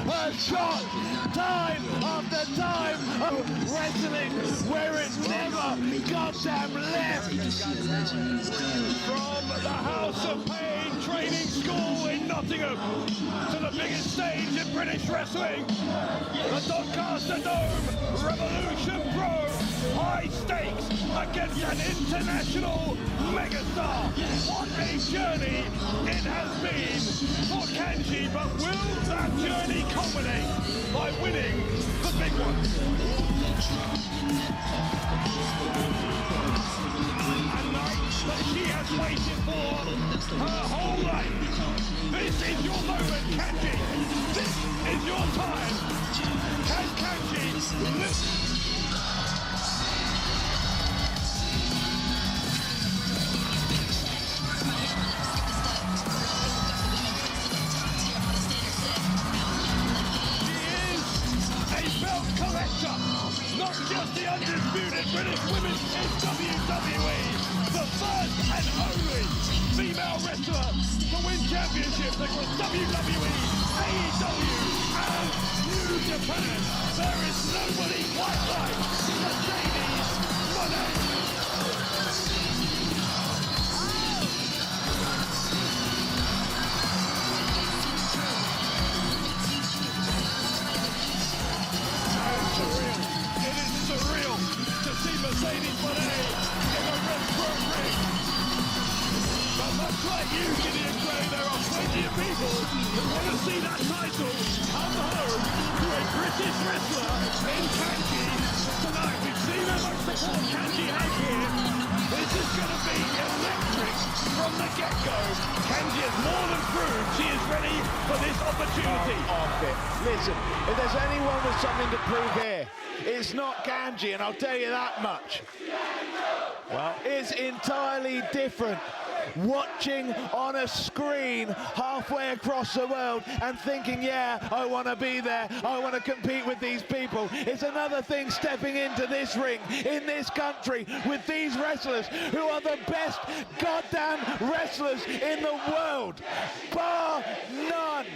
her shot, time after time of wrestling where it never goddamn left. From the House of Pain training school in Nottingham to the biggest stage in British wrestling, the Doncaster Dome Revolution Pro, high stakes against an international megastar. What a journey it has been for Kanji, but will that journey culminate by winning the big one? A night that she has waited for her whole life. This is your moment, Kanji. This is your time. Can Kanji live? Collector, not just the undisputed British women in WWE, the first and only female wrestler to win championships across WWE, AEW and New Japan. There is nobody quite like Mercedes Mone. Surreal to see Mercedes Mone in a Red Pro ring. But much like you, Gideon Gray, there are plenty of people who want to see that title come home to a British wrestler in Kanji tonight. We've seen how much support Kanji has here. This is going to be electric from the get-go. Kanji has more than proved she is ready for this opportunity. Off it. Listen, if there's anyone with something to prove here, it's not Kanji, and I'll tell you that much. Well, it's entirely different watching on a screen halfway across the world and thinking, yeah, I want to be there, I want to compete with these people. It's another thing stepping into this ring in this country with these wrestlers who are the best goddamn wrestlers in the world, bar none.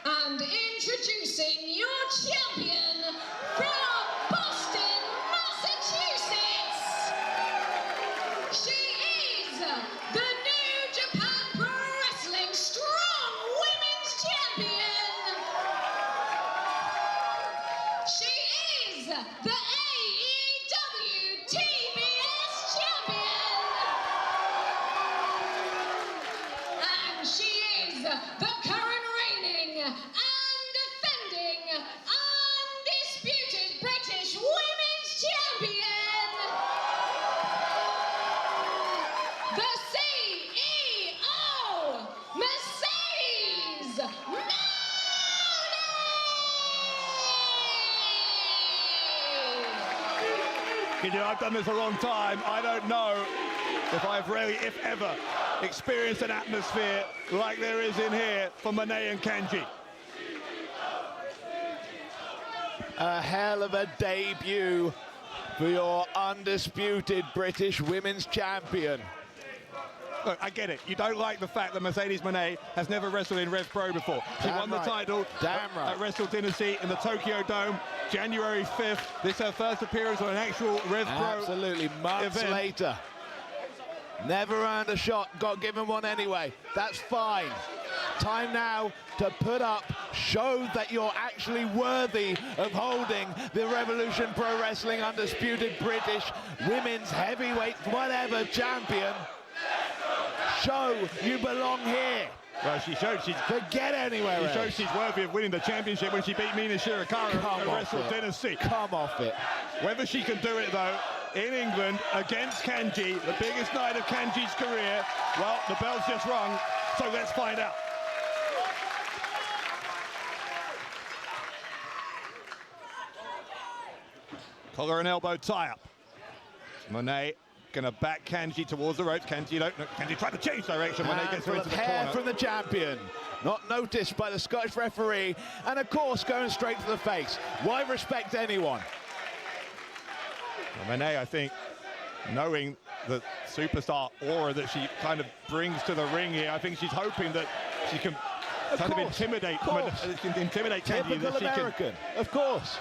And introducing your champion from Boston, Massachusetts. She is the New Japan Pro Wrestling Strong Women's Champion. She is the AEW TBS Champion. And she is the current reigning and defending undisputed British Women's Champion, the CEO, Mercedes Mone! You know, I've done this a long time. I don't know if I've really, if ever, experienced an atmosphere like there is in here for Mone and Kanji. A hell of a debut for your undisputed British Women's Champion. Look, I get it. You don't like the fact that Mercedes Mone has never wrestled in Rev Pro before. She won the title at Wrestle Tennessee in the Tokyo Dome, January 5th. This is her first appearance on an actual Rev Pro Absolutely, months event. later. Never earned a shot, got given one anyway. That's fine. Time now to put up, show that you're actually worthy of holding the Revolution Pro Wrestling Undisputed British Women's Heavyweight whatever champion. Show you belong here. Well, she showed she's... Forget anywhere else. She showed she's worthy of winning the championship when she beat Mina Shirakawa at Wrestle Tennessee. Come off it. Whether she can do it, though, in England against Kanji, the biggest night of Kanji's career, well, the bell's just rung, so let's find out. Collar and elbow tie-up. Mone gonna back Kanji towards the ropes. Kanji tried to change direction. Mone gets her into the corner. From the champion. Not noticed by the Scottish referee. And of course, going straight to the face. Why respect anyone? Well, Mone, I think, knowing the superstar aura that she kind of brings to the ring here, I think she's hoping that she can kind of intimidate Kanji. Typical American, of course.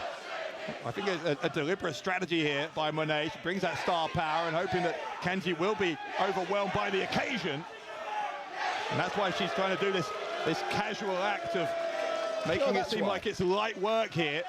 I think it's a deliberate strategy here by Mone. She brings that star power and hoping that Kanji will be overwhelmed by the occasion. And that's why she's trying to do this casual act of making it seem like it's light work here.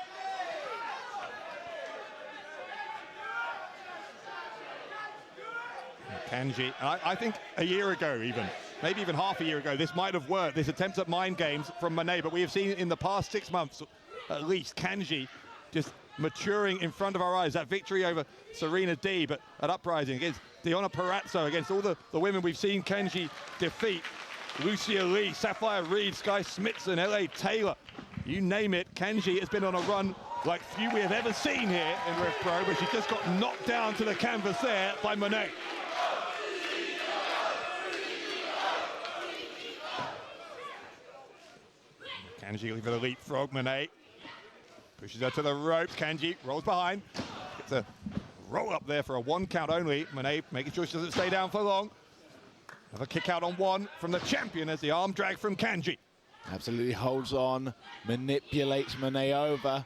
Kanji, I think a year ago even, maybe even half a year ago, this might have worked, this attempt at mind games from Mone, but we have seen in the past 6 months, at least, Kanji just maturing in front of our eyes. That victory over Serena D, but at Uprising against Deonna Purrazzo, against all the women we've seen Kanji defeat. Lucia Lee, Sapphire Reed, Sky Smithson, L.A. Taylor, you name it. Kanji has been on a run like few we have ever seen here in Rev Pro, but she just got knocked down to the canvas there by Mone. Kanji with a leapfrog. Mone pushes her to the ropes. Kanji rolls behind. Gets a roll up there for a 1 count only. Mone making sure she doesn't stay down for long. Another kick out on 1 from the champion as the arm drag from Kanji. Absolutely holds on, manipulates Mone over.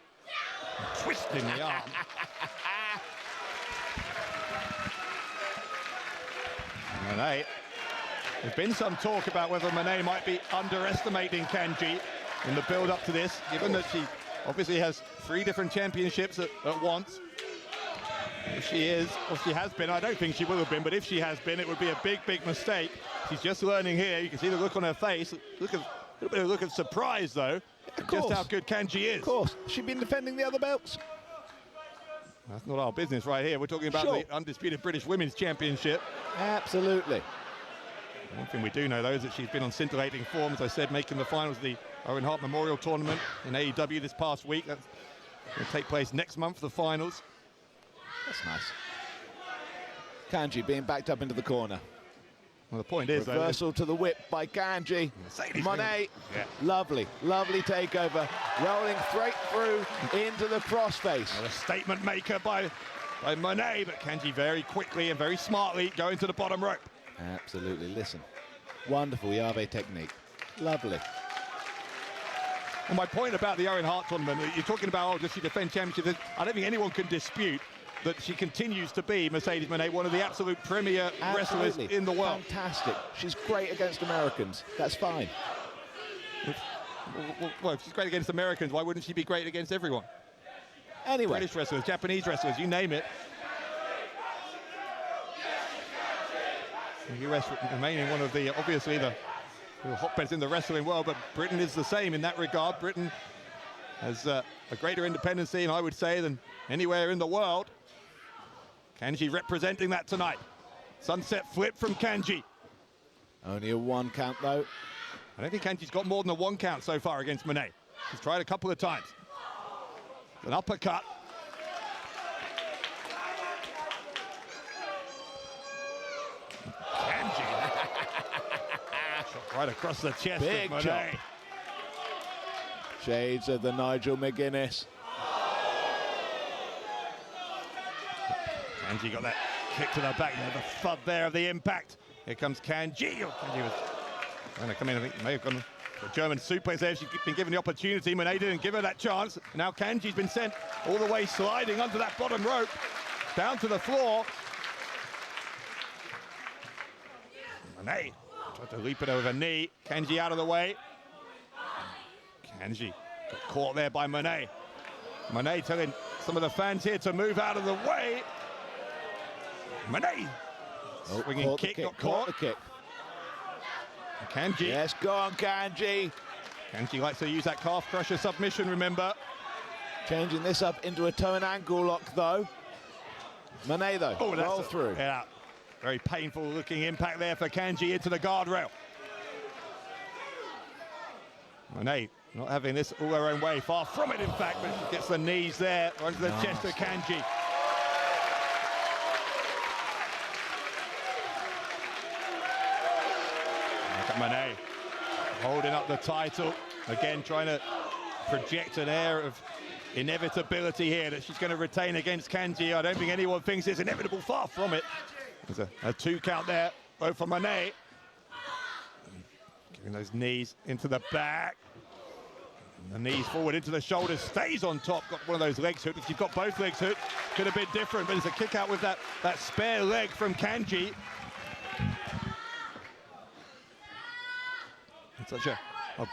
Twisting the arm. Mone. There's been some talk about whether Mone might be underestimating Kanji in the build-up to this, given that she obviously has 3 different championships at once. If she is, or she has been, I don't think she will have been, but if she has been, it would be a big, big mistake. She's just learning here. You can see the look on her face. A little bit of look of surprise, though, just how good Kanji is. Of course. She's been defending the other belts. That's not our business right here. We're talking about the Undisputed British Women's Championship. Absolutely. One thing we do know, though, is that she's been on scintillating form, as I said, making the finals of the Owen Hart Memorial Tournament in AEW this past week. That's going to take place next month, the finals. That's nice. Kanji being backed up into the corner. Well, the point is, reversal to the whip by Kanji. Mone, lovely, lovely takeover. Rolling straight through into the crossface. A statement maker by Mone, but Kanji very quickly and very smartly going to the bottom rope. Absolutely, listen. Wonderful Yave technique. Lovely. And my point about the Owen Hart tournament, you're talking about, does she defend championship? I don't think anyone can dispute that she continues to be, Mercedes Mone, one of the absolute premier wrestlers in the world. Fantastic. She's great against Americans. That's fine. Well, if she's great against Americans, why wouldn't she be great against everyone? Anyway. British wrestlers, Japanese wrestlers, you name it. The US remaining one of the, obviously, the hotbeds in the wrestling world, but Britain is the same in that regard. Britain has a greater independence, I would say, than anywhere in the world. Kanji representing that tonight. Sunset flip from Kanji. Only a 1 count, though. I don't think Kanji's got more than a 1 count so far against Mone. She's tried a couple of times. An uppercut. Kanji. Shot right across the chest. Big of Mone. chop. Shades of the Nigel McGuinness. Kanji got that kick to the back. The thud there of the impact. Here comes Kanji. Oh, Kanji was trying to come in. I think he may have gone for a German suplex there. She's been given the opportunity. Mone didn't give her that chance. Now Kanji's been sent all the way sliding under that bottom rope. Down to the floor. Mone tried to leap it over her knee. Kanji out of the way. Kanji got caught there by Mone. Mone telling some of the fans here to move out of the way. Mone, swinging kick, got caught. The kick. Kanji. Yes, go on, Kanji. Kanji likes to use that calf crusher submission, remember. Changing this up into a toe and ankle lock, though. Mone, though, roll through. Yeah, very painful looking impact there for Kanji into the guardrail. Mone not having this all her own way, far from it in fact, but she gets the knees there, onto the chest of Kanji. Look at Mone holding up the title, again trying to project an air of inevitability here that she's going to retain against Kanji. I don't think anyone thinks it's inevitable, far from it. There's a 2 count there, both for Mone. Giving those knees into the back. The knees forward into the shoulders, stays on top, got one of those legs hooked. If you've got both legs hooked, could have been different, but it's a kick out with that spare leg from Kanji. It's such a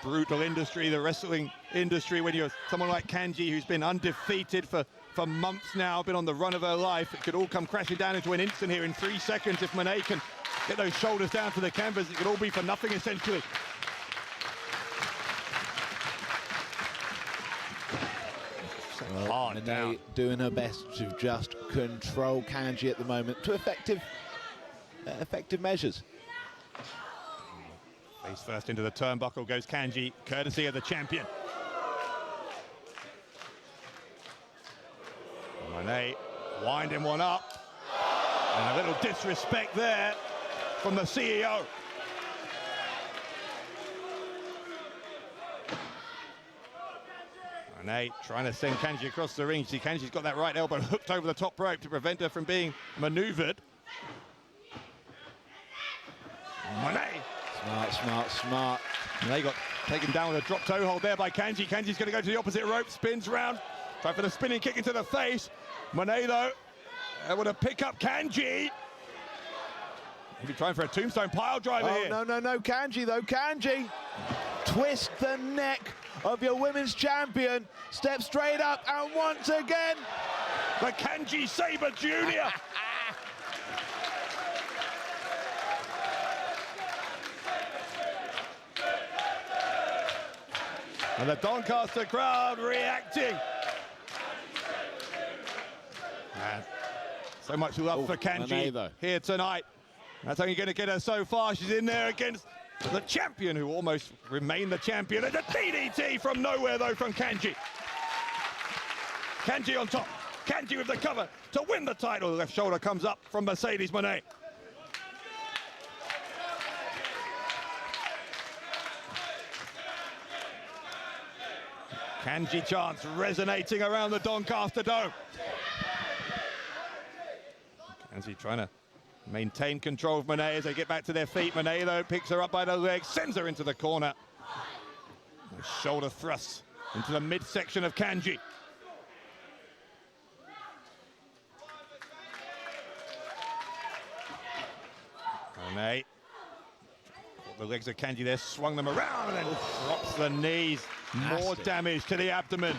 brutal industry, the wrestling industry, when you're someone like Kanji who's been undefeated for months now, been on the run of her life. It could all come crashing down into an instant here in 3 seconds. If Mone can get those shoulders down to the canvas, it could all be for nothing essentially. Well, Mone doing her best to just control Kanji at the moment to effective measures. Face first into the turnbuckle goes Kanji, courtesy of the champion. Mone winding one up. And a little disrespect there from the CEO. Mone trying to send Kanji across the ring. See, Kanji's got that right elbow hooked over the top rope to prevent her from being maneuvered. Mone. Smart. And they got taken down with a drop toe hold there by Kanji. Kanji's going to go to the opposite rope, spins round, try for the spinning kick into the face. Mone, though, able to pick up Kanji. Maybe trying for a tombstone pile driver here. No, Kanji, though, Kanji. Twist the neck of your women's champion. Step straight up, and once again, the Kanji Sabre Jr. And the Doncaster crowd reacting. Man, so much love for Kanji here tonight. That's only going to get her so far. She's in there against the champion, who almost remained the champion. And a DDT from nowhere, though, from Kanji. Kanji on top. Kanji with the cover to win the title. Left shoulder comes up from Mercedes Mone. Kanji chants resonating around the Doncaster Dome. Kanji trying to maintain control of Mone as they get back to their feet. Mone, though, picks her up by the legs, sends her into the corner. Shoulder thrusts into the midsection of Kanji. Mone, caught the legs of Kanji there, swung them around and then drops the knees. More damage to the abdomen.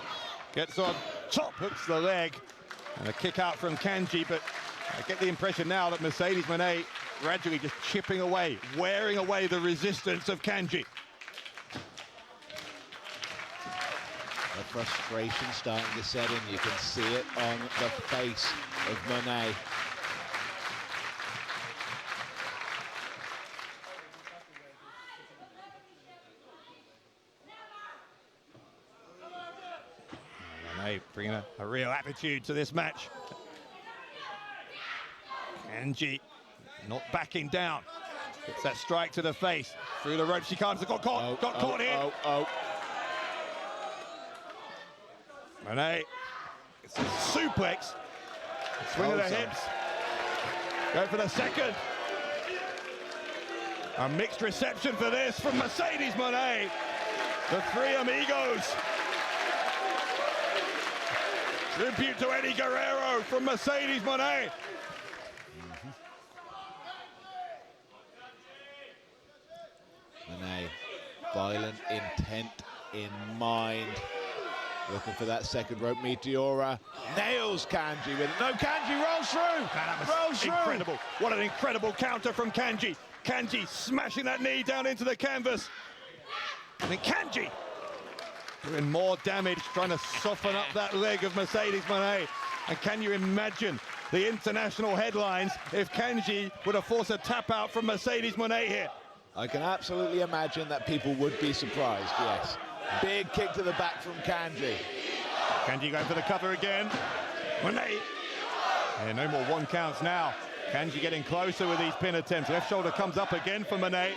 Gets on top, hooks the leg. And a kick out from Kanji, but I get the impression now that Mercedes Mone gradually just chipping away, wearing away the resistance of Kanji. The frustration starting to set in. You can see it on the face of Mone. Bringing a real attitude to this match. Kanji not backing down. Gets that strike to the face. Through the rope she comes. Got caught here. Mone gets a suplex. Swing of the hips. Go for the second. A mixed reception for this from Mercedes Mone. The three amigos. Tribute to Eddie Guerrero from Mercedes Mone. Mone, violent, intent in mind. Looking for that second rope Meteora. Nails Kanji with it. No, Kanji rolls through. Rolls through. Incredible. What an incredible counter from Kanji. Kanji smashing that knee down into the canvas. And then Kanji doing more damage, trying to soften up that leg of Mercedes Mone. And can you imagine the international headlines if Kanji would have forced a tap out from Mercedes Mone here? I can absolutely imagine that people would be surprised, yes. Big kick to the back from Kanji. Kanji going for the cover again. Mone. Yeah, no more one counts now. Kanji getting closer with these pin attempts. Left shoulder comes up again for Mone. And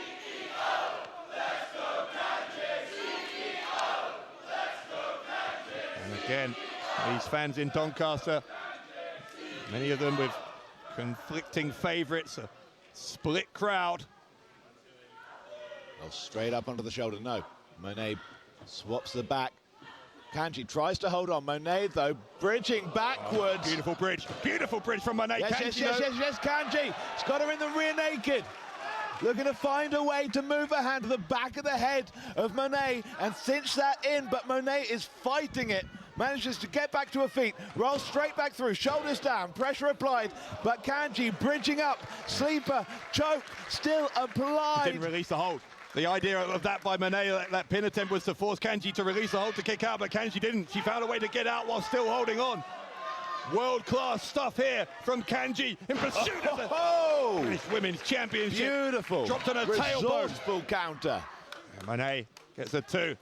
again, these fans in Doncaster, many of them with conflicting favourites, a split crowd. Oh, straight up onto the shoulder, no. Mone swaps the back. Kanji tries to hold on. Mone, though, bridging backwards. Oh, beautiful bridge from Mone. Yes, Kanji, yes, Kanji. He's got her in the rear naked. Looking to find a way to move her hand to the back of the head of Mone and cinch that in, but Mone is fighting it. Manages to get back to her feet, rolls straight back through, shoulders down, pressure applied, but Kanji bridging up, sleeper, choke, still applied. Didn't release the hold. The idea of that by Mone, that pin attempt was to force Kanji to release the hold to kick out, but Kanji didn't. She found a way to get out while still holding on. World-class stuff here from Kanji in pursuit of the British Women's Championship. Beautiful. Dropped on her tailbone. Resourceful counter. And Mone gets a 2.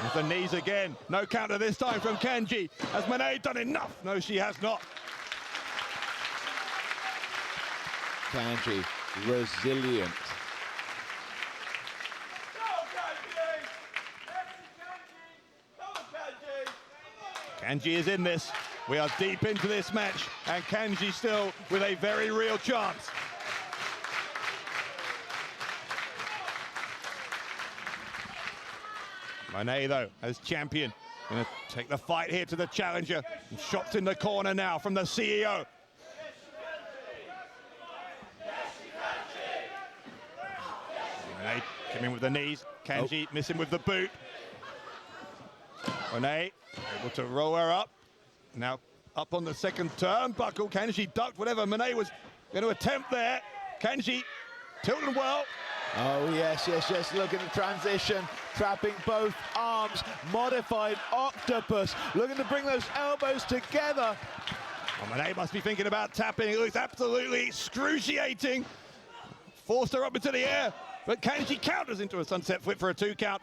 With the knees again. No counter this time from Kanji. Has Mone done enough? No, she has not. Kanji, resilient. Kanji is in this. We are deep into this match, and Kanji still with a very real chance. Mone, though, as champion, going to take the fight here to the challenger. And shots in the corner now from the CEO. Mone coming with the knees. Kanji missing with the boot. Mone able to roll her up. Now up on the second turnbuckle. Kanji ducked whatever Mone was going to attempt there. Kanji tilting well. Oh, yes. Looking to transition, trapping both arms. Modified octopus. Looking to bring those elbows together. Oh, Mone must be thinking about tapping. It looks absolutely excruciating. Forced her up into the air, but Kanji counters into a sunset flip for a 2 count.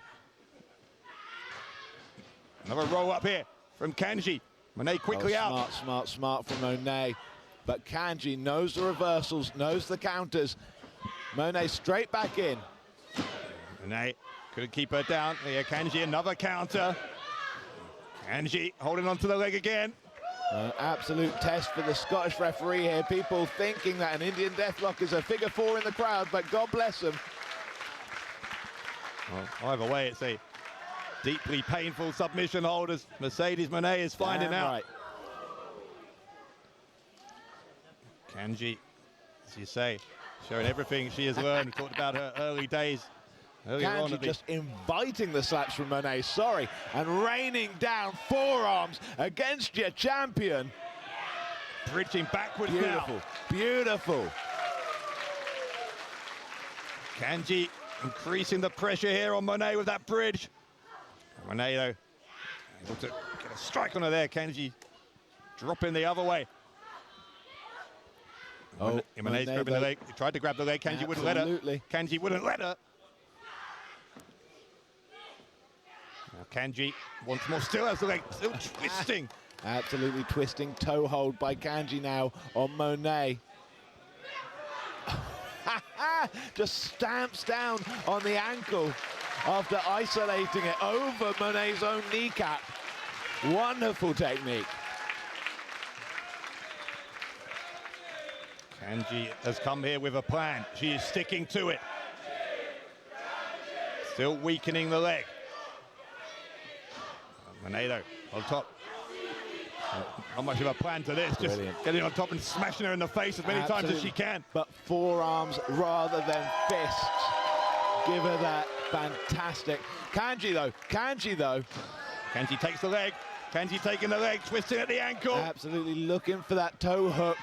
Another roll up here from Kanji. Mone quickly out. Smart from Mone. But Kanji knows the reversals, knows the counters. Mone straight back in. Mone couldn't keep her down. Here, Kanji, another counter. Kanji holding on to the leg again. Absolute test for the Scottish referee here. People thinking that an Indian deathlock is a figure 4 in the crowd, but God bless them. Well, either way, it's a deeply painful submission hold as Mercedes Mone is finding out. Right. Kanji, as you say, showing everything she has learned. We talked about her early days. Kanji just inviting the slaps from Mone, sorry, and raining down forearms against your champion. Bridging backwards Beautiful, now. beautiful. Kanji increasing the pressure here on Mone with that bridge. Mone, though, able to get a strike on her there. Kanji dropping the other way. Oh, Mone's grabbing the leg. He tried to grab the leg. Kanji wouldn't let her. Kanji wouldn't let her. Now Kanji once more still has the leg, still twisting. Absolutely twisting toe hold by Kanji now on Mone. Just stamps down on the ankle after isolating it over Mone's own kneecap. Wonderful technique. Kanji has come here with a plan. She is sticking to it. Still weakening the leg. Mone, though, on top. Not much of a plan to this, just getting on top and smashing her in the face as many times as she can. But forearms rather than fists. Give her that fantastic. Kanji though. Kanji takes the leg. Kanji taking the leg, twisting at the ankle. Absolutely looking for that toe hook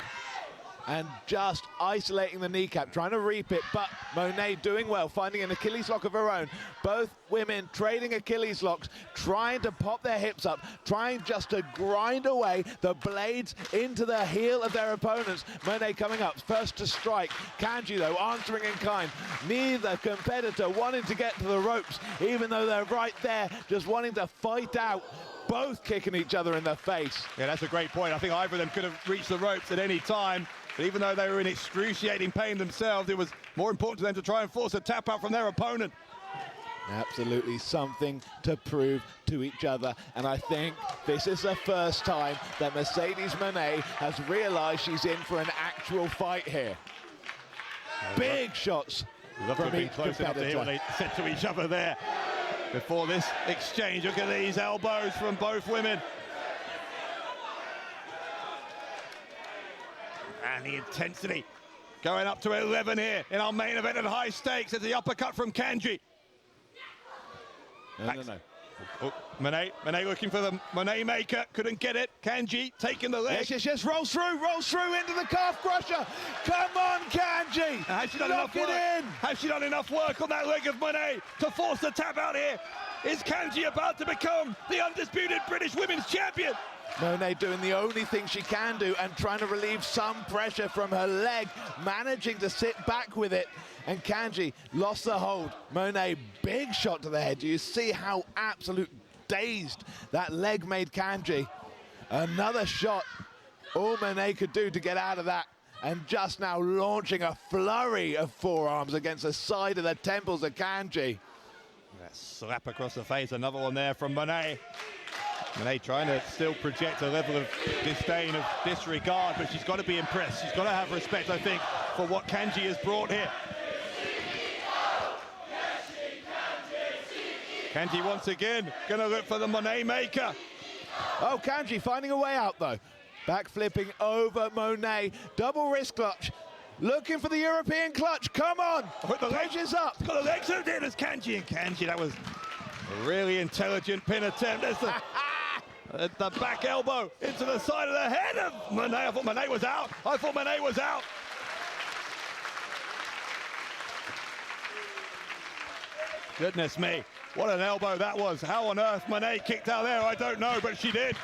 and just isolating the kneecap, trying to reap it, but Mone doing well, finding an Achilles lock of her own. Both women trading Achilles locks, trying to pop their hips up, trying just to grind away the blades into the heel of their opponents. Mone coming up, first to strike. Kanji, though, answering in kind. Neither competitor wanting to get to the ropes, even though they're right there, just wanting to fight out. Both kicking each other in the face. Yeah, that's a great point. I think either of them could have reached the ropes at any time. But even though they were in excruciating pain themselves, it was more important to them to try and force a tap out from their opponent. Absolutely something to prove to each other. And I think this is the first time that Mercedes Mone has realized she's in for an actual fight here. Big shots from each close enough to hear what they said to each other there before this exchange. Look at these elbows from both women. And the intensity going up to 11 here in our main event at high stakes. There's the uppercut from Kanji. No. Oh, Mone looking for the Mone maker, couldn't get it. Kanji taking the leg. Yes, rolls through into the calf crusher. Come on, Kanji. Has she done enough work? Has she done enough work on that leg of Mone to force the tap out here? Is Kanji about to become the undisputed British Women's Champion? Mone doing the only thing she can do and trying to relieve some pressure from her leg, managing to sit back with it. And Kanji lost the hold. Mone, big shot to the head. Do you see how absolute dazed that leg made Kanji? Another shot. All Mone could do to get out of that. And just now launching a flurry of forearms against the side of the temples of Kanji. That slap across the face, another one there from Mone. Mone trying to still project a level of disdain, of disregard, but she's got to be impressed. She's got to have respect, I think, for what Kanji has brought here. Kanji once again going to look for the Mone maker. Oh, Kanji finding a way out, though. Back flipping over Mone. Double wrist clutch. Looking for the European clutch. Come on. Put the legs up. Got the legs out there. There's Kanji, and Kanji, that was a really intelligent pin attempt. There's the back elbow into the side of the head of Mone. I thought Mone was out. Goodness me, what an elbow that was. How on earth Mone kicked out there, I don't know, but she did.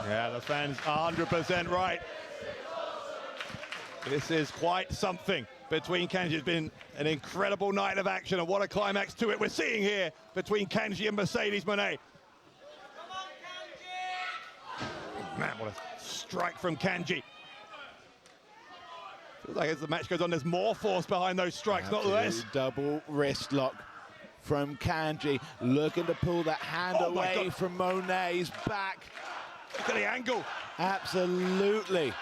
Yeah, the fans are 100% right. This is quite something between Kanji. It's been an incredible night of action, and what a climax to it we're seeing here between Kanji and Mercedes Mone. Man, what a strike from Kanji. Feels like as the match goes on, there's more force behind those strikes, not less. Double wrist lock from Kanji, looking to pull that hand away from Mone's back. Look at the angle. Absolutely.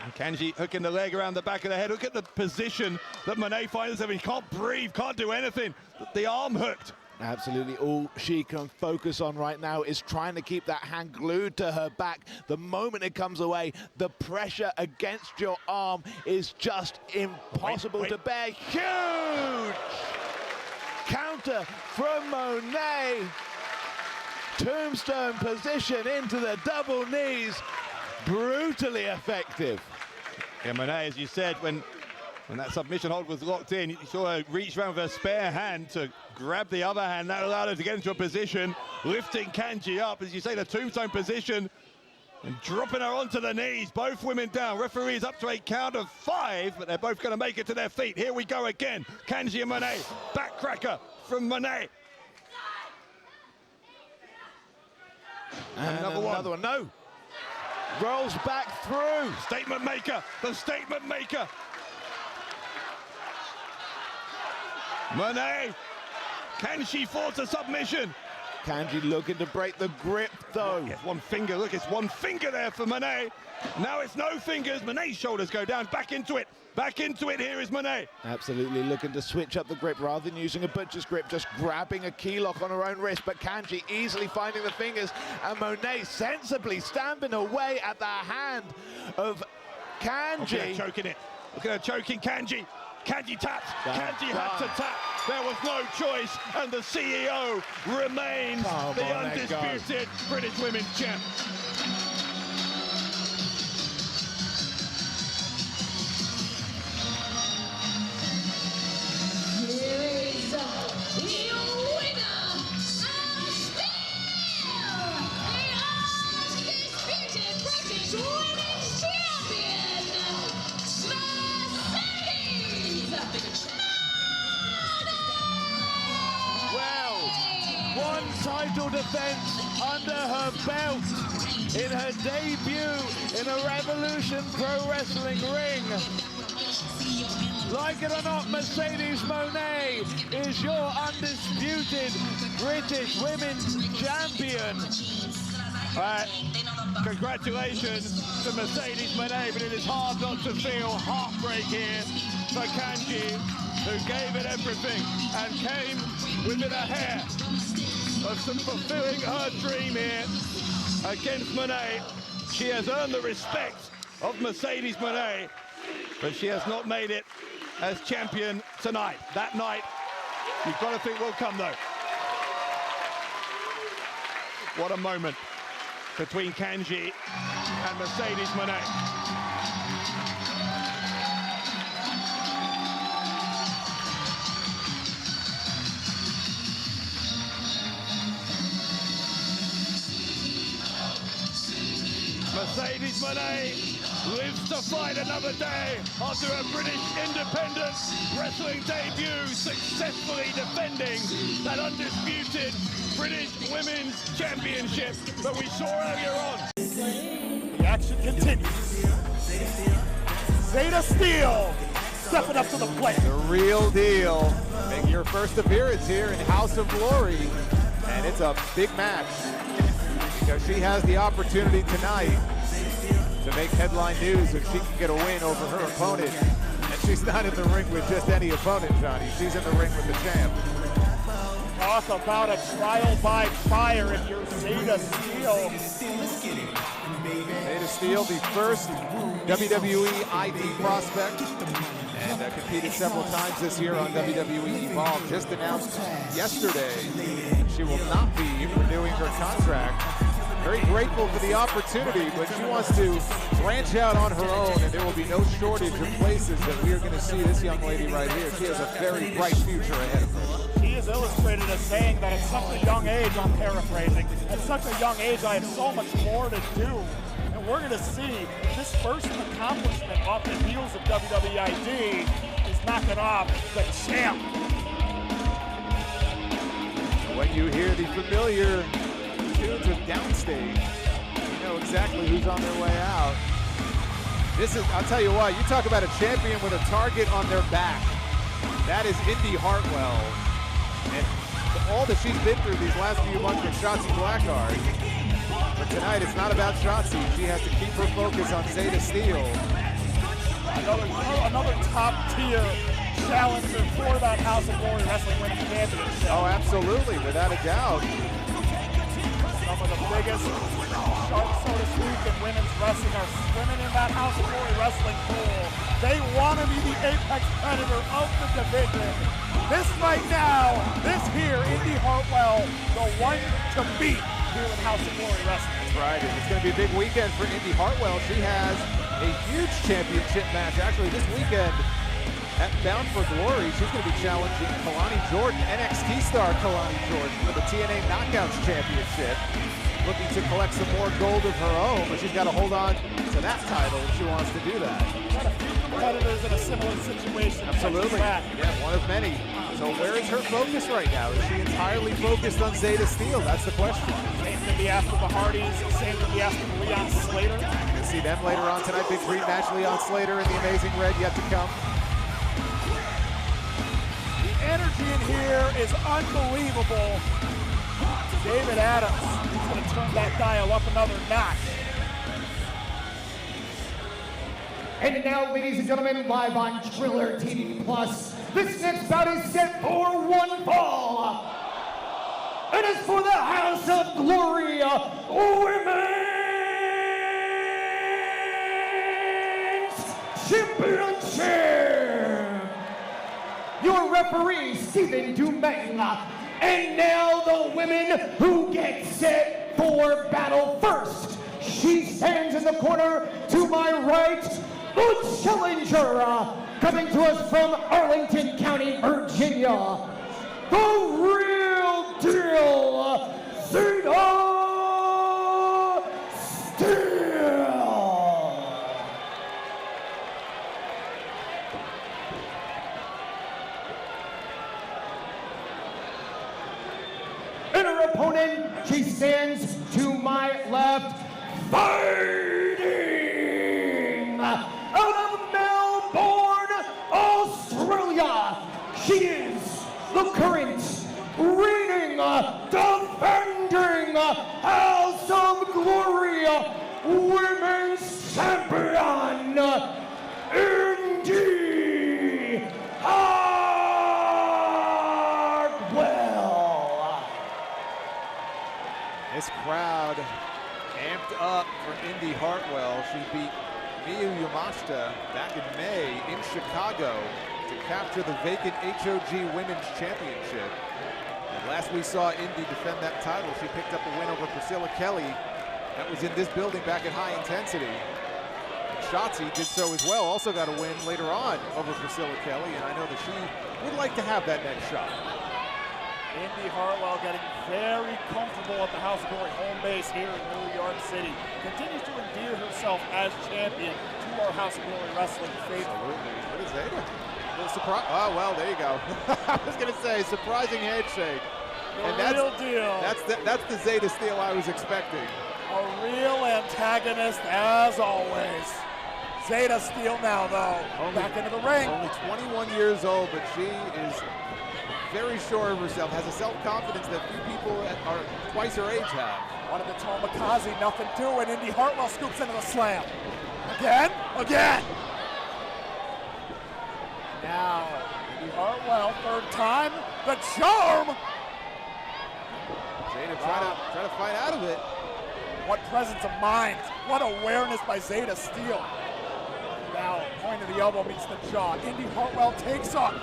And Kanji hooking the leg around the back of the head. Look at the position that Mone finds herself in. He can't breathe, can't do anything. The arm hooked. Absolutely, all she can focus on right now is trying to keep that hand glued to her back. The moment it comes away, the pressure against your arm is just impossible to bear. Huge counter from Mone. Tombstone position into the double knees. Brutally effective. Yeah, Mone, as you said, when that submission hold was locked in, you saw her reach around with her spare hand to grab the other hand. That allowed her to get into a position, lifting Kanji up, as you say, the tombstone position, and dropping her onto the knees. Both women down. Referees up to a count of 5, but they're both going to make it to their feet. Here we go again. Kanji and Mone. Backcracker from Mone. And another one. No. Rolls back through. Statement maker. The statement maker. Mone, can she force a submission? Kanji looking to break the grip, though. Yes, one finger, look, it's one finger there for Mone. Now it's no fingers, Mone's shoulders go down, back into it, here is Mone. Absolutely looking to switch up the grip rather than using a butcher's grip, just grabbing a key lock on her own wrist, but Kanji easily finding the fingers, and Mone sensibly stamping away at the hand of Kanji. Look at her choking it, look at her choking Kanji. Kanji tapped, Kanji had to tap. There was no choice, and the CEO remains the undisputed British Women's Champ. Here is your winner, the undisputed British Women's Champion, Mercedes. Well, one title defense under her belt in her debut in a Revolution Pro Wrestling ring. Like it or not, Mercedes Mone is your undisputed British Women's Champion. Congratulations to Mercedes Mone, but it is hard not to feel heartbreak here for Kanji, who gave it everything and came within a hair of fulfilling her dream here against Mone. She has earned the respect of Mercedes Mone, but she has not made it as champion tonight. That night, you've got to think will come, though. What a moment between Kanji and Mercedes Mone. Mercedes Mone lives to fight another day after a British independent wrestling debut, successfully defending that undisputed British Women's Championship that we saw earlier on. The action continues. Zayda Steel stepping up to the plate. The real deal. Making your first appearance here in House of Glory. And it's a big match, because she has the opportunity tonight to make headline news if she can get a win over her opponent. And she's not in the ring with just any opponent, Johnny. She's in the ring with the champ. Talk about a trial by fire if you're Zayda Steel. Zayda Steel, the first WWE ID prospect, and competed several times this year on WWE Evolve. Just announced yesterday she will not be renewing her contract. Very grateful for the opportunity, but she wants to branch out on her own, and there will be no shortage of places that we are going to see this young lady right here. She has a very bright future ahead of her. She is illustrated as saying that at such a young age, I'm paraphrasing, at such a young age I have so much more to do. And we're going to see this first accomplishment off the heels of WWEID is knocking off the champ. When you hear the familiar tunes of Downstage, you know exactly who's on their way out. This is, I'll tell you what, you talk about a champion with a target on their back. That is Indi Hartwell. And all that she's been through these last few months with Shotzi Blackheart. But tonight it's not about Shotzi. She has to keep her focus on Zayda Steel. Another top tier challenger for that House of Glory Wrestling Women's Championship. Oh, absolutely, without a doubt. Some of the biggest sharks, so to speak, in women's wrestling are swimming in that House of Glory Wrestling pool. They want to be the apex predator of the division. This right now, this here, Indi Hartwell, the one to beat here in House of Glory Wrestling. That's right, and it's going to be a big weekend for Indi Hartwell. She has a huge championship match actually this weekend at Bound for Glory. She's going to be challenging Kalani Jordan, NXT star Kalani Jordan, for the TNA Knockouts Championship. Looking to collect some more gold of her own, but she's got to hold on to that title if she wants to do that. Got a few competitors in a similar situation. Absolutely. Yeah, one of many. So where is her focus right now? Is she entirely focused on Zayda Steel? That's the question. Same to be asked for the Hardys, same to be asked for Leon Slater. We'll see them later on tonight. Big dream match, Leon Slater and the Amazing Red yet to come. The energy in here is unbelievable. David Adams is going to turn that dial up another notch. And now, ladies and gentlemen, live on Triller TV Plus, this next bout is set for one fall. It is for the House of Glory Women's Championship. Your referee, Stephen Dumaine. And now the women who get set for battle first. She stands in the corner to my right, the challenger, coming to us from Arlington County, Virginia, the real deal, Zayda Steel. And her opponent, she stands to my left, fighting out of Melbourne, Australia. She is the current reigning, defending House of Glory Women's Champion, Indy Hartwell. This crowd amped up for Indy Hartwell. She beat Miyu Yamashita back in May in Chicago to capture the vacant HOG Women's Championship. And last we saw Indy defend that title, she picked up a win over Priscilla Kelly. That was in this building back at High Intensity. And Shotzi did so as well, also got a win later on over Priscilla Kelly, and I know that she would like to have that next shot. Indy Hartwell getting very comfortable at the House of Glory home base here in New York City. Continues to endear herself as champion to our House of Glory wrestling faithful. Absolutely. What is Zayda? A little surprise. Oh, well, there you go. I was going to say, surprising handshake. And that's real deal. That's the Zayda Steel I was expecting. A real antagonist as always. Zayda Steel now, though, back into the ring. Only 21 years old, but she is very sure of herself, has a self-confidence that few people are twice her age have. One of the Tomikaze, nothing doing. Indy Hartwell scoops into the slam. Again. Now, Indy Hartwell, third time, the charm. Zayda trying to fight out of it. What presence of mind, what awareness by Zayda Steel. Now, point of the elbow meets the jaw. Indy Hartwell takes up.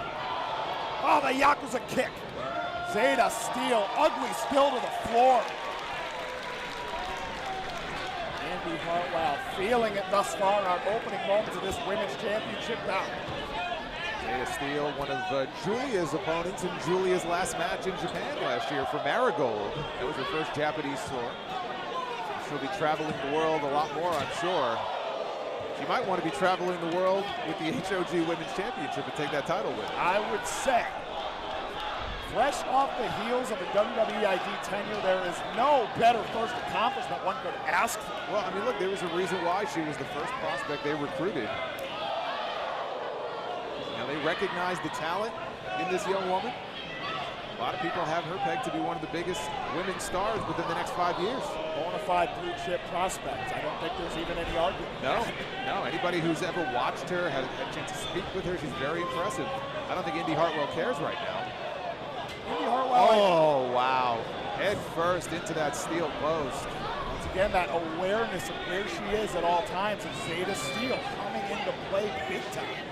Oh, the Yakuza kick. Zayda Steel, ugly spill to the floor. Indy Hartwell feeling it thus far in our opening moments of this women's championship bout. Zayda Steel, one of Julia's opponents in Julia's last match in Japan last year for Marigold. That was her first Japanese tour. She'll be traveling the world a lot more, I'm sure. She might want to be traveling the world with the HOG Women's Championship and take that title with her. I would say, fresh off the heels of a WWE ID tenure, there is no better first accomplishment one could ask for. Well, I mean, look, there was a reason why she was the first prospect they recruited. Now, they recognized the talent in this young woman. A lot of people have her pegged to be one of the biggest women's stars within the next 5 years. Bona fide blue chip prospects. I don't think there's even any argument. No. Anybody who's ever watched her, had a chance to speak with her, she's very impressive. I don't think Indy Hartwell cares right now. Indy Hartwell. Oh, wow. Head first into that steel post. Once again, that awareness of where she is at all times, and Zayda Steel coming into play big time.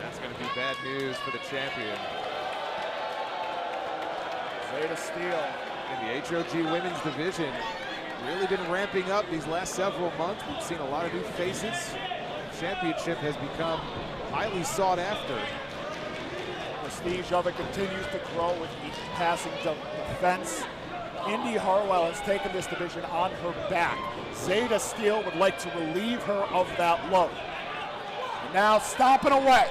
That's going to be bad news for the champion. Zayda Steel. In the HOG women's division, really been ramping up these last several months. We've seen a lot of new faces. The championship has become highly sought after. Prestige of it continues to grow with each passing defense. Indy Hartwell has taken this division on her back. Zayda Steel would like to relieve her of that load. And now stomping away.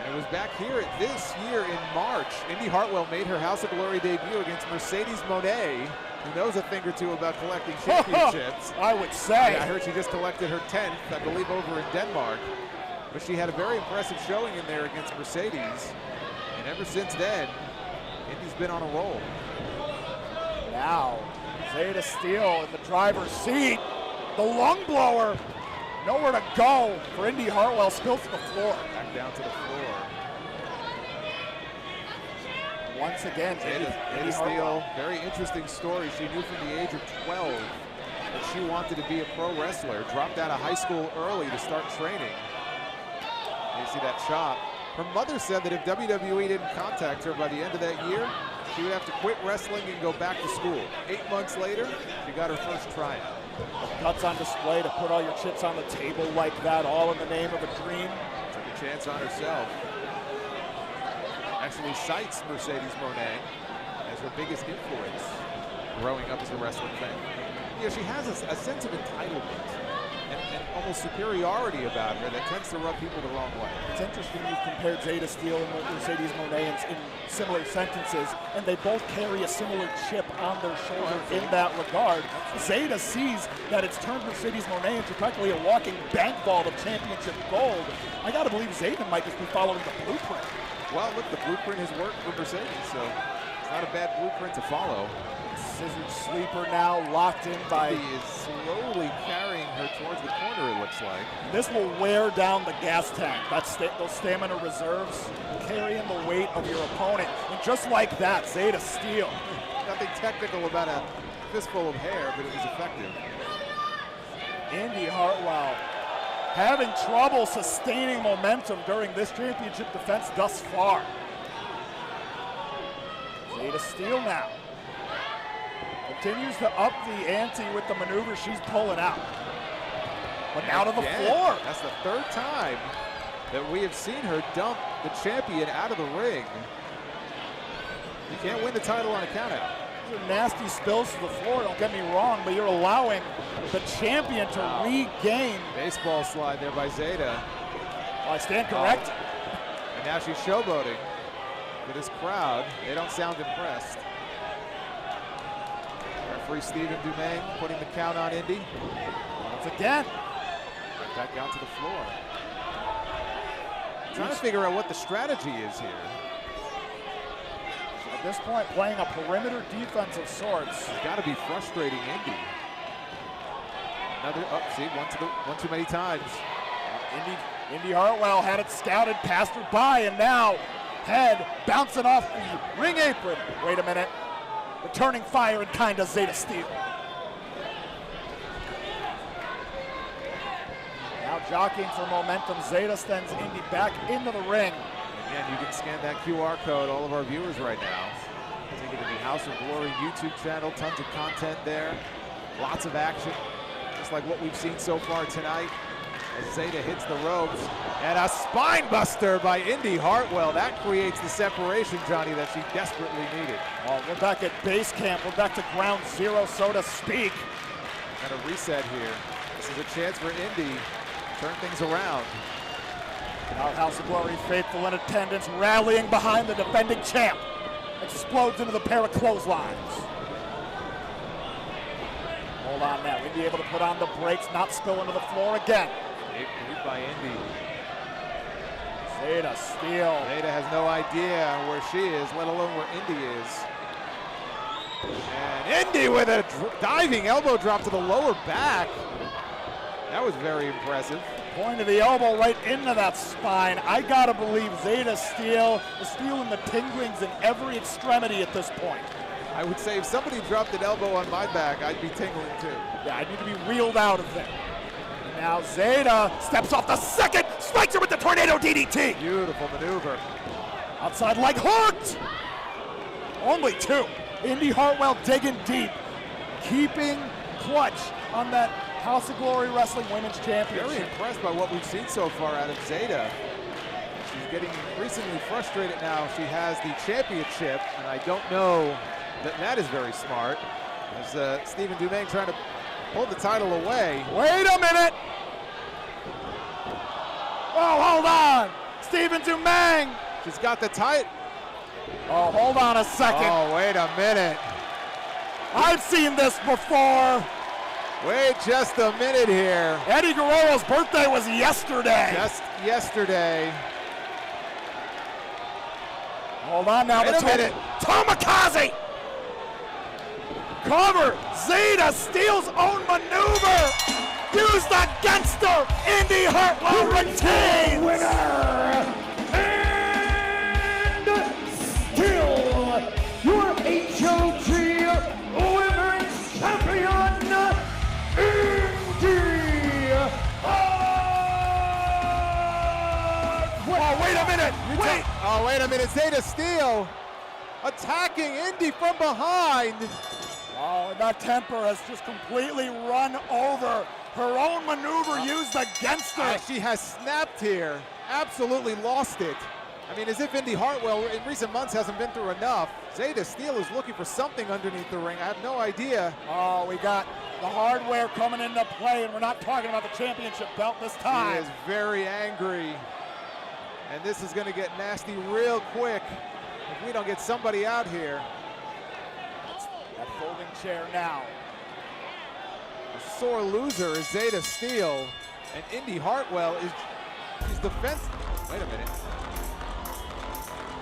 It was back here this year in March. Indy Hartwell made her House of Glory debut against Mercedes Mone, who knows a thing or two about collecting championships. I would say. I heard she just collected her 10th, I believe, over in Denmark. But she had a very impressive showing in there against Mercedes. And ever since then, Indy's been on a roll. Now, Zayda Steel in the driver's seat. The lung blower. Nowhere to go for Indy Hartwell. Spills to the floor. Back down to the floor. Once again, Zayda Steel, very interesting story. She knew from the age of 12 that she wanted to be a pro wrestler. Dropped out of high school early to start training. You see that shot. Her mother said that if WWE didn't contact her by the end of that year, she would have to quit wrestling and go back to school. 8 months later, she got her first tryout. Cuts on display to put all your chips on the table like that, all in the name of a dream. Took a chance on herself. Actually cites Mercedes Mone as her biggest influence growing up as a wrestling fan. You know, she has a sense of entitlement and almost superiority about her that tends to rub people the wrong way. It's interesting you've compared Zayda Steel and Mercedes Mone in similar sentences, and they both carry a similar chip on their shoulder in that regard. Zayda sees that it's turned Mercedes Mone into practically a walking bank vault of championship gold. I gotta believe Zayda might just be following the blueprint. Well, look, the blueprint has worked for Mercedes, so it's not a bad blueprint to follow. Scissored sleeper now locked in by... He is slowly carrying her towards the corner, it looks like. This will wear down the gas tank. That's those stamina reserves carrying the weight of your opponent. And just like that, Zayda Steel. Nothing technical about a fistful of hair, but it was effective. Indy Hartwell having trouble sustaining momentum during this championship defense thus far. Zayda Steel now continues to up the ante with the maneuver she's pulling out. But now to the floor. That's the third time that we have seen her dump the champion out of the ring. You can't win the title on a countout. These are nasty spills to the floor, don't get me wrong, but you're allowing the champion to regain. Baseball slide there by Zayda. I stand corrected. And now she's showboating for this crowd. They don't sound impressed. Referee Stephen Dumaine putting the count on Indy. Once again. Right back down to the floor. Trying to figure out what the strategy is here. At this point, playing a perimeter defense of sorts. It's got to be frustrating Indy. Another, see, one too many times. Indy Hartwell had it scouted, passed her by, and now head bouncing off the ring apron. Wait a minute. Returning fire and kind of Zayda Steel. Now jockeying for momentum, Zayda sends Indy back into the ring. Again, you can scan that QR code, all of our viewers right now. Take it to the House of Glory YouTube channel, tons of content there. Lots of action, just like what we've seen so far tonight. As Zayda hits the ropes, and a spine buster by Indy Hartwell. That creates the separation, Johnny, that she desperately needed. Well, we're back at base camp. We're back to ground zero, so to speak. And a reset here. This is a chance for Indy to turn things around. Our House of Glory faithful in attendance, rallying behind the defending champ. Explodes into the pair of clotheslines. Hold on now. Indy able to put on the brakes, not spill into the floor again. Lead by Indy. Zayda Steel. Zayda has no idea where she is, let alone where Indy is. And Indy with a diving elbow drop to the lower back. That was very impressive. Point of the elbow right into that spine. I gotta believe Zayda Steel is feeling the tinglings in every extremity at this point. I would say if somebody dropped an elbow on my back, I'd be tingling too. Yeah, I need to be wheeled out of there. Now Zayda steps off the second, strikes her with the tornado DDT. Beautiful maneuver. Outside leg hooked. Only two. Indy Hartwell digging deep, keeping clutch on that House of Glory Wrestling Women's Championship. Very impressed by what we've seen so far out of Zayda. She's getting increasingly frustrated now. She has the championship, and I don't know that is very smart. As Stephen Dumaine trying to pull the title away. Wait a minute. Oh, hold on. Stephen Dumaine. She's got the title. Oh, hold on a second. Oh, wait a minute. I've seen this before. Wait just a minute here. Eddie Guerrero's birthday was yesterday. Just yesterday. Hold on now. Wait a minute. Tomikaze. cover. Zayda Steel's own maneuver used against her. Indy Hartwell retains. Winner, and still your HOG Women's Champion, Indy Hartwell. Oh, wait a minute. Wait. Oh, wait a minute. Zayda Steel attacking Indy from behind. Oh, and that temper has just completely run over. Her own maneuver used against her. She has snapped here. Absolutely lost it. I mean, as if Indy Hartwell in recent months hasn't been through enough. Zayda Steel is looking for something underneath the ring. I have no idea. Oh, we got the hardware coming into play, and we're not talking about the championship belt this time. She is very angry. And this is going to get nasty real quick if we don't get somebody out here. That folding chair now. A sore loser is Zayda Steel, and Indy Hartwell is defense. Wait a minute.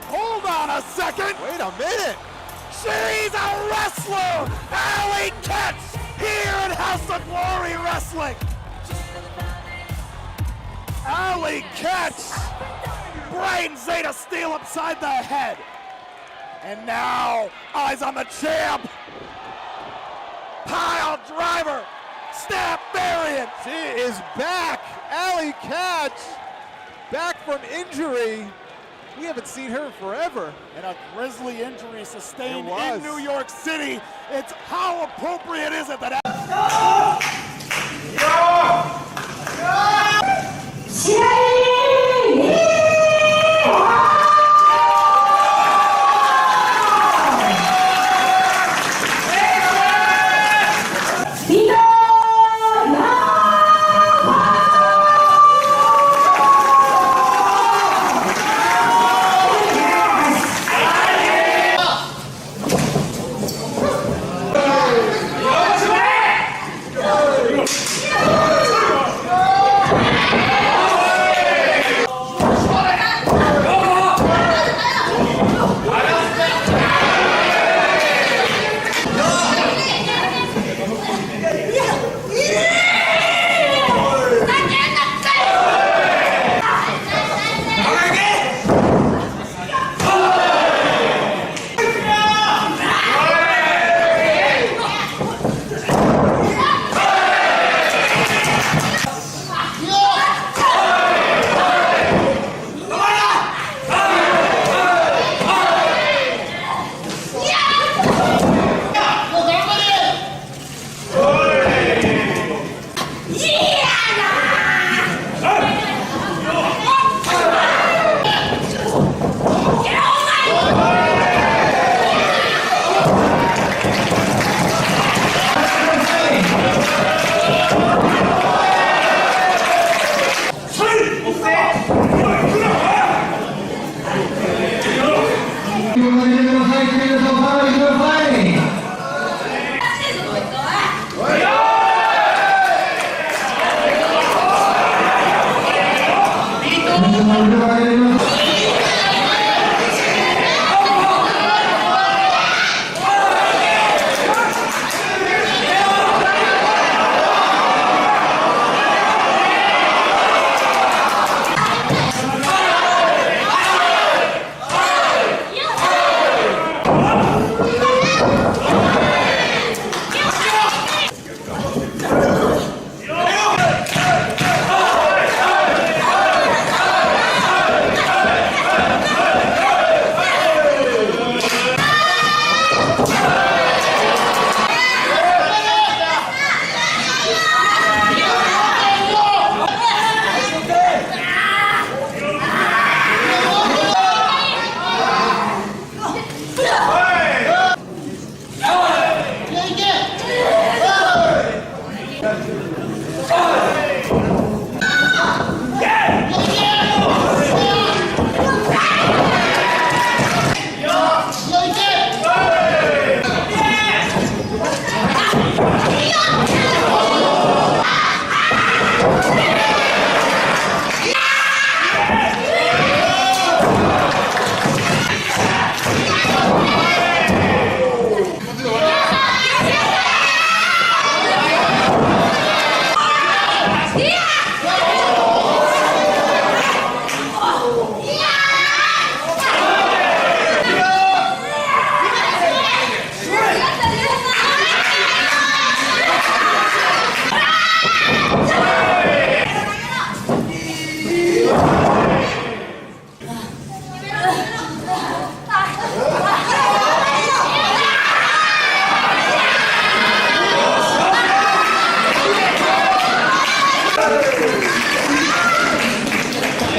Hold on a second. Wait a minute. She's a wrestler. Allie Katz here in House of Glory Wrestling. Allie Katz brain Zayda Steel upside the head. And now, eyes on the champ. Pile driver. Snap variant. She is back. Allie Katz back from injury. We haven't seen her forever. And a grisly injury sustained It was. in New York City. It's how appropriate is it that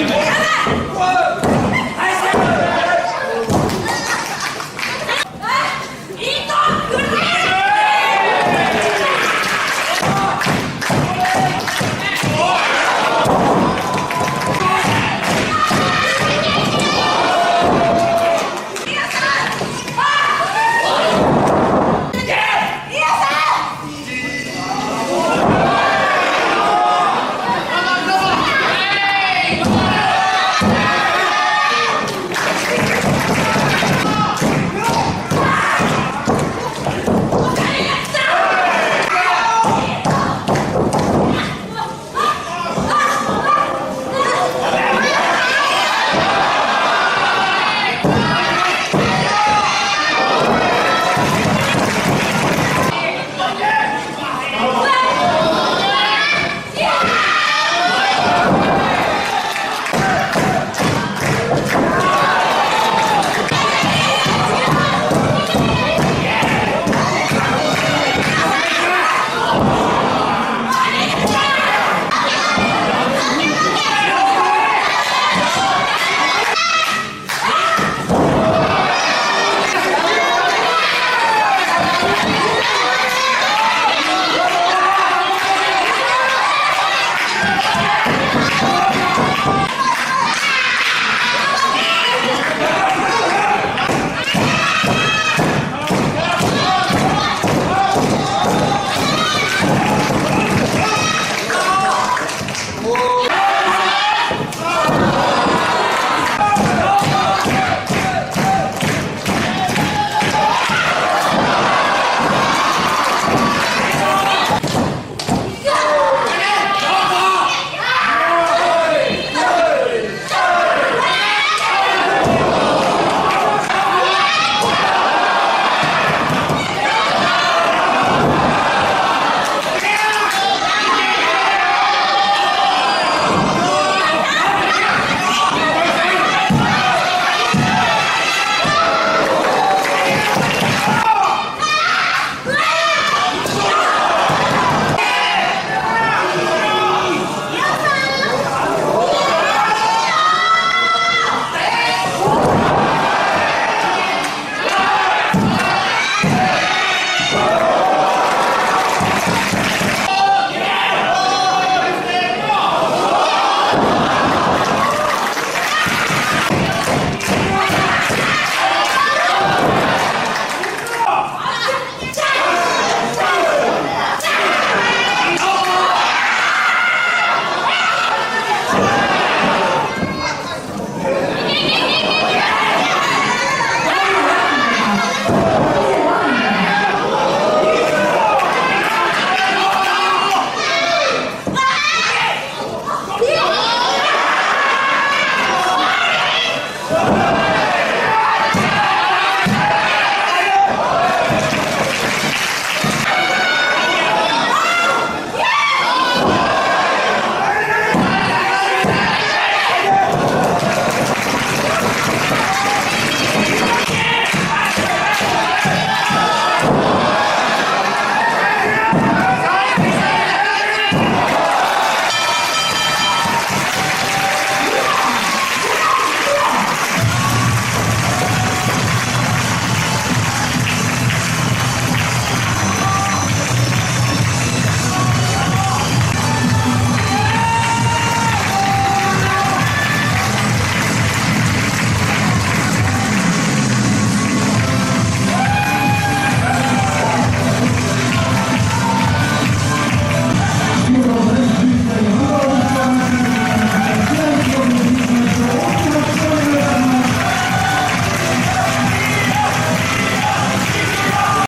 One.